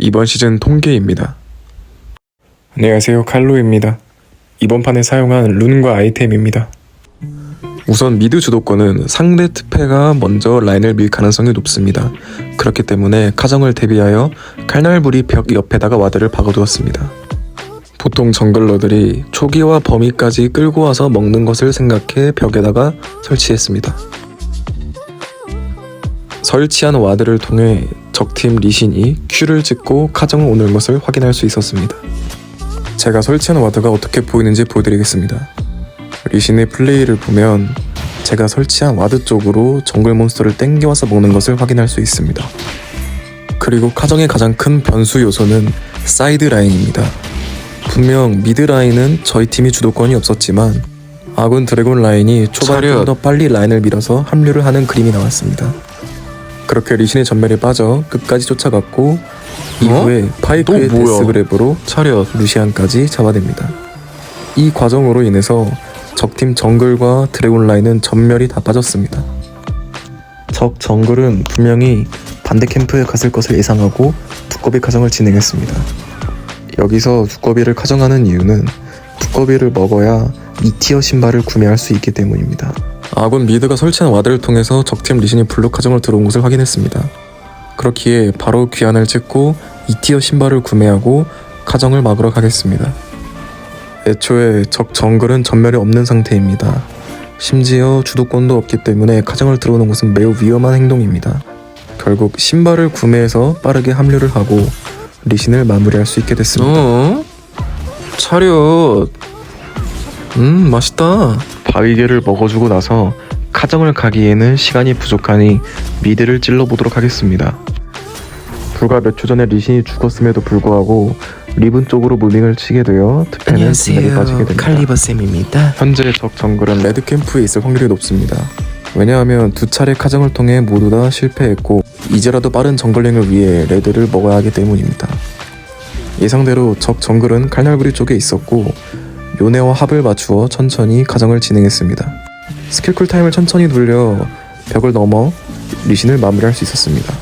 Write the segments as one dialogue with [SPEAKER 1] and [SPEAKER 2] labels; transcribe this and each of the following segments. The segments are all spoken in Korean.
[SPEAKER 1] 이번 시즌 통계입니다. 안녕하세요, 칼로입니다. 이번 판에 사용한 룬과 아이템입니다. 우선 미드 주도권은 상대 특패가 먼저 라인을 밀 가능성이 높습니다. 그렇기 때문에 카정을 대비하여 칼날부리 벽 옆에다가 와드를 박아두었습니다. 보통 정글러들이 초기와 범위까지 끌고 와서 먹는 것을 생각해 벽에다가 설치했습니다. 설치한 와드를 통해 적팀 리신이 Q를 찍고 카정을 오는 것을 확인할 수 있었습니다. 제가 설치한 와드가 어떻게 보이는지 보여드리겠습니다. 리신의 플레이를 보면 제가 설치한 와드 쪽으로 정글 몬스터를 땡겨와서 먹는 것을 확인할 수 있습니다. 그리고 카정의 가장 큰 변수 요소는 사이드 라인입니다. 분명 미드 라인은 저희 팀이 주도권이 없었지만 아군 드래곤 라인이 초반에 좀 더 빨리 라인을 밀어서 합류를 하는 그림이 나왔습니다. 그렇게 리신의 전멸에 빠져 끝까지 쫓아갔고 이후에 파이크의 데스그랩으로 루시안까지 잡아냅니다. 이 과정으로 인해서 적팀 정글과 드래곤 라인은 전멸이 다 빠졌습니다. 적 정글은 분명히 반대 캠프에 갔을 것을 예상하고 두꺼비 카정을 진행했습니다. 여기서 두꺼비를 카정하는 이유는 두꺼비를 먹어야 2티어 신발을 구매할 수 있기 때문입니다. 아군 미드가 설치한 와드를 통해서 적팀 리신이 블루 카정을 들어온 것을 확인했습니다. 그렇기에 바로 귀환을 찍고 2티어 신발을 구매하고 카정을 막으러 가겠습니다. 애초에 적 정글은 전멸이 없는 상태입니다. 심지어 주도권도 없기 때문에 카정을 들어오는 것은 매우 위험한 행동입니다. 결국 신발을 구매해서 빠르게 합류를 하고 리신을 마무리할 수 있게 됐습니다. 차렷. 맛있다. 바위개를 먹어주고 나서 카정을 가기에는 시간이 부족하니 미드를 찔러보도록 하겠습니다. 불과 몇 초 전에 리신이 죽었음에도 불구하고 리븐 쪽으로 무빙을 치게 되어 특패는 분열에 빠지게 됩니다.
[SPEAKER 2] 칼리버쌤입니다.
[SPEAKER 1] 현재 적 정글은 레드 캠프에 있을 확률이 높습니다. 왜냐하면 두 차례 카정을 통해 모두 다 실패했고 이제라도 빠른 정글링을 위해 레드를 먹어야 하기 때문입니다. 예상대로 적 정글은 칼날부리 쪽에 있었고 요네와 합을 맞추어 천천히 카정을 진행했습니다. 스킬 쿨타임을 천천히 돌려 벽을 넘어 리신을 마무리할 수 있었습니다.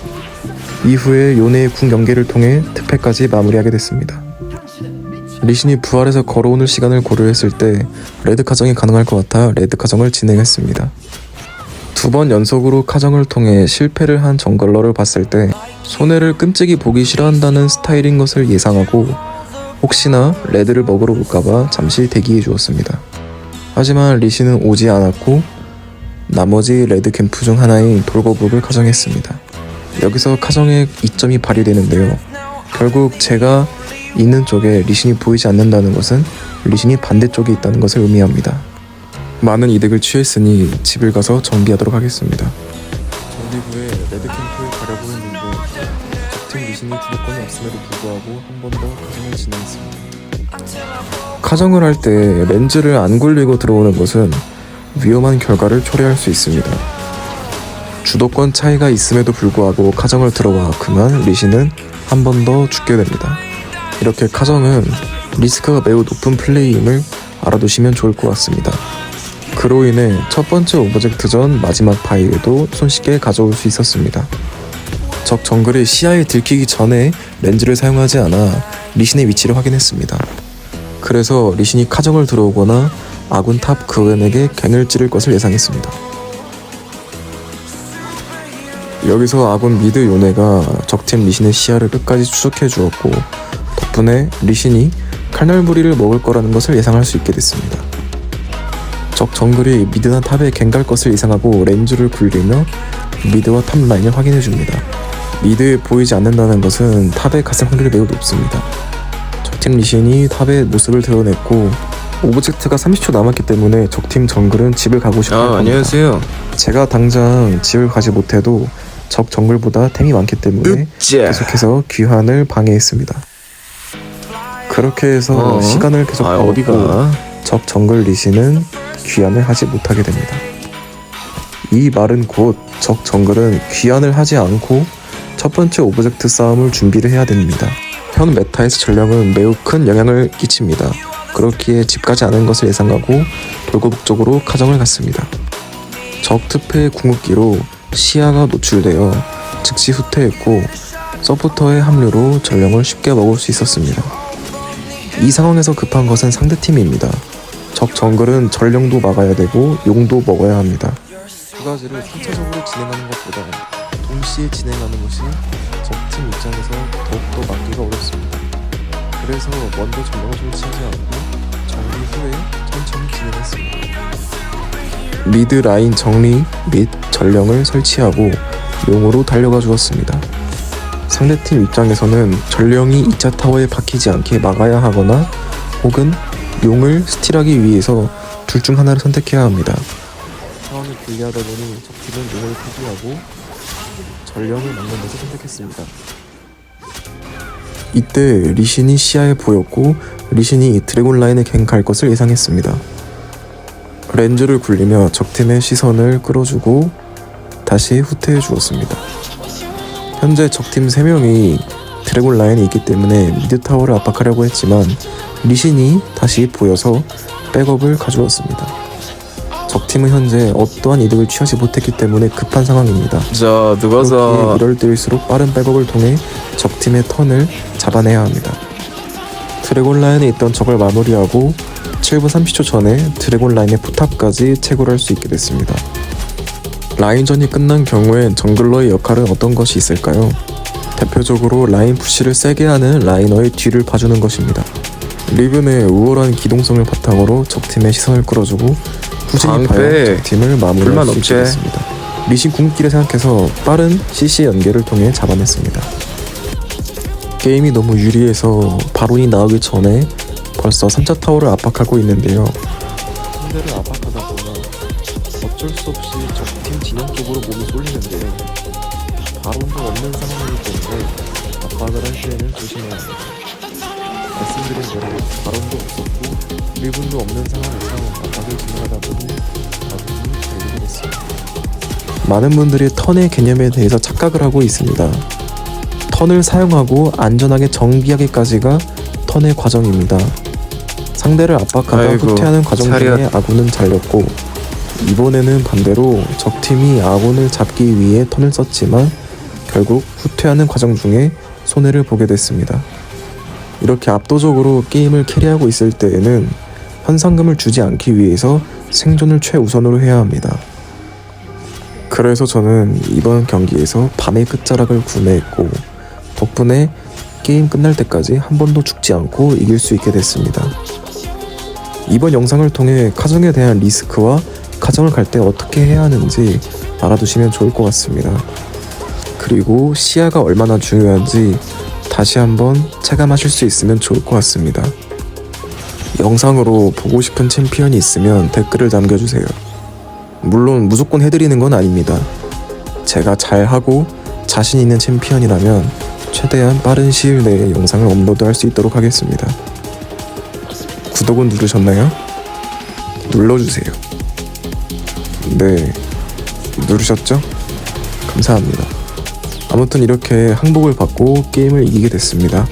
[SPEAKER 1] 이후에 요네의 궁 연계를 통해 특패까지 마무리하게 됐습니다. 리신이 부활해서 걸어오는 시간을 고려했을 때 레드 카정이 가능할 것 같아 레드 카정을 진행했습니다. 2번 연속으로 카정을 통해 실패를 한 정글러를 봤을 때 손해를 끔찍이 보기 싫어한다는 스타일인 것을 예상하고 혹시나 레드를 먹으러 올까봐 잠시 대기해 주었습니다. 하지만 리신은 오지 않았고 나머지 레드 캠프 중 하나인 돌거북을 카정했습니다. 여기서 카정의 이점이 발휘되는데요. 결국 제가 있는 쪽에 리신이 보이지 않는다는 것은 리신이 반대쪽에 있다는 것을 의미합니다. 많은 이득을 취했으니 집을 가서 정비하도록 하겠습니다. 정비 후에 레드 캠프에 가려고 했는데 적팀 리신이 주도권이 없음에도 불구하고 한 번 더 카정을 진행했습니다. 카정을 할 때 렌즈를 안 굴리고 들어오는 것은 위험한 결과를 초래할 수 있습니다. 주도권 차이가 있음에도 불구하고 카정을 들어와 그만 리신은 한 번 더 죽게 됩니다. 이렇게 카정은 리스크가 매우 높은 플레이임을 알아두시면 좋을 것 같습니다. 그로 인해 첫 번째 오브젝트전 마지막 바위에도 손쉽게 가져올 수 있었습니다. 적 정글이 시야에 들키기 전에 렌즈를 사용하지 않아 리신의 위치를 확인했습니다. 그래서 리신이 카정을 들어오거나 아군 탑 그웬에게 갱을 찌를 것을 예상했습니다. 여기서 아군 미드 요네가 적팀 리신의 시야를 끝까지 추적해 주었고 덕분에 리신이 칼날부리를 먹을 거라는 것을 예상할 수 있게 됐습니다. 적 정글이 미드나 탑에 갱갈 것을 예상하고 렌즈를 굴리며 미드와 탑 라인을 확인해 줍니다. 미드에 보이지 않는다는 것은 탑에 갔을 확률이 매우 높습니다. 적팀 리신이 탑의 모습을 드러냈고 오브젝트가 30초 남았기 때문에 적팀 정글은 집을 가고 싶어 합니다.
[SPEAKER 2] 안녕하세요.
[SPEAKER 1] 제가 당장 집을 가지 못해도 적 정글보다 템이 많기 때문에 계속해서 귀환을 방해했습니다. 그렇게 해서 시간을 계속 벌었고 적 정글 리신은 귀환을 하지 못하게 됩니다. 이 말은 곧 적 정글은 귀환을 하지 않고 첫 번째 오브젝트 싸움을 준비를 해야 됩니다. 현 메타에서 전령은 매우 큰 영향을 끼칩니다. 그렇기에 집 가지 않은 것을 예상하고 돌고북 쪽으로 카정을 갔습니다. 적 특패의 궁극기로 시야가 노출되어 즉시 후퇴했고 서포터의 합류로 전령을 쉽게 먹을 수 있었습니다. 이 상황에서 급한 것은 상대팀입니다. 적 정글은 전령도 막아야 되고 용도 먹어야 합니다. 두 가지를 순차적으로 진행하는 것보다 동시에 진행하는 것이 적팀 입장에서 더욱더 막기가 어렵습니다. 그래서 먼저 전령을 설치하지 않고 정리 후에 천천히 진행했습니다. 미드 라인 정리 및 전령을 설치하고 용으로 달려가 주었습니다. 상대팀 입장에서는 전령이 2차 타워에 박히지 않게 막아야 하거나 혹은 용을 스틸하기 위해서 둘 중 하나를 선택해야 합니다. 상황이 불리하다 보니 적팀은 용을 포기하고 전령을 막는 것을 선택했습니다. 이때 리신이 시야에 보였고 리신이 드래곤 라인에 갱갈 것을 예상했습니다. 렌즈를 굴리며 적팀의 시선을 끌어주고 다시 후퇴해 주었습니다. 현재 적팀 3명이 드래곤 라인에 있기 때문에 미드 타워를 압박하려고 했지만 리신이 다시 보여서 백업을 가져왔습니다. 적팀은 현재 어떠한 이득을 취하지 못했기 때문에 급한 상황입니다.
[SPEAKER 2] 자, 누가서
[SPEAKER 1] 이럴 때일수록 빠른 백업을 통해 적팀의 턴을 잡아내야 합니다. 드래곤 라인에 있던 적을 마무리하고 7분 30초 전에 드래곤 라인의 포탑까지 채굴할 수 있게 됐습니다. 라인전이 끝난 경우엔 정글러의 역할은 어떤 것이 있을까요? 대표적으로 라인 푸시를 세게 하는 라이너의 뒤를 봐주는 것입니다. 리븐의 우월한 기동성을 바탕으로 적팀의 시선을 끌어주고 후진입하여
[SPEAKER 2] 방패.
[SPEAKER 1] 적팀을 마무리할 수 있게 됐습니다. 리신 궁극기를 생각해서 빠른 CC 연계를 통해 잡아냈습니다. 게임이 너무 유리해서 바론이 나오기 전에 벌써 3차 타워를 압박하고 있는데요. 상대를 압박하다 보면 어쩔 수 없이 적팀 진영 쪽으로 몸이 쏠리는데요. 바론도 없는 상황이기 때문에 압박을 할 때는 조심해야 합니다. 말씀드린 대로 바론도 없었고 1분도 없는 상황에서 압박을 진행하다 보니 나중에 걸리게 됐습니다. 많은 분들이 턴의 개념에 대해서 착각을 하고 있습니다. 턴을 사용하고 안전하게 정비하기까지가 턴의 과정입니다. 상대를 압박하다 후퇴하는 과정 중에 아군은 잘렸고 이번에는 반대로 적팀이 아군을 잡기 위해 턴을 썼지만 결국 후퇴하는 과정 중에 손해를 보게 됐습니다. 이렇게 압도적으로 게임을 캐리하고 있을 때에는 현상금을 주지 않기 위해서 생존을 최우선으로 해야 합니다. 그래서 저는 이번 경기에서 밤의 끝자락을 구매했고 덕분에 게임 끝날 때까지 한 번도 죽지 않고 이길 수 있게 됐습니다. 이번 영상을 통해 카정에 대한 리스크와 카정을 갈 때 어떻게 해야 하는지 알아두시면 좋을 것 같습니다. 그리고 시야가 얼마나 중요한지 다시 한번 체감하실 수 있으면 좋을 것 같습니다. 영상으로 보고 싶은 챔피언이 있으면 댓글을 남겨주세요. 물론 무조건 해드리는 건 아닙니다. 제가 잘하고 자신 있는 챔피언이라면 최대한 빠른 시일 내에 영상을 업로드할 수 있도록 하겠습니다. 구독은 누르셨나요? 눌러주세요. 네, 누르셨죠? 감사합니다. 아무튼 이렇게 항복을 받고 게임을 이기게 됐습니다.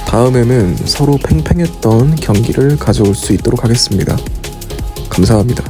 [SPEAKER 1] 다음에는 서로 팽팽했던 경기를 가져올 수 있도록 하겠습니다. 감사합니다.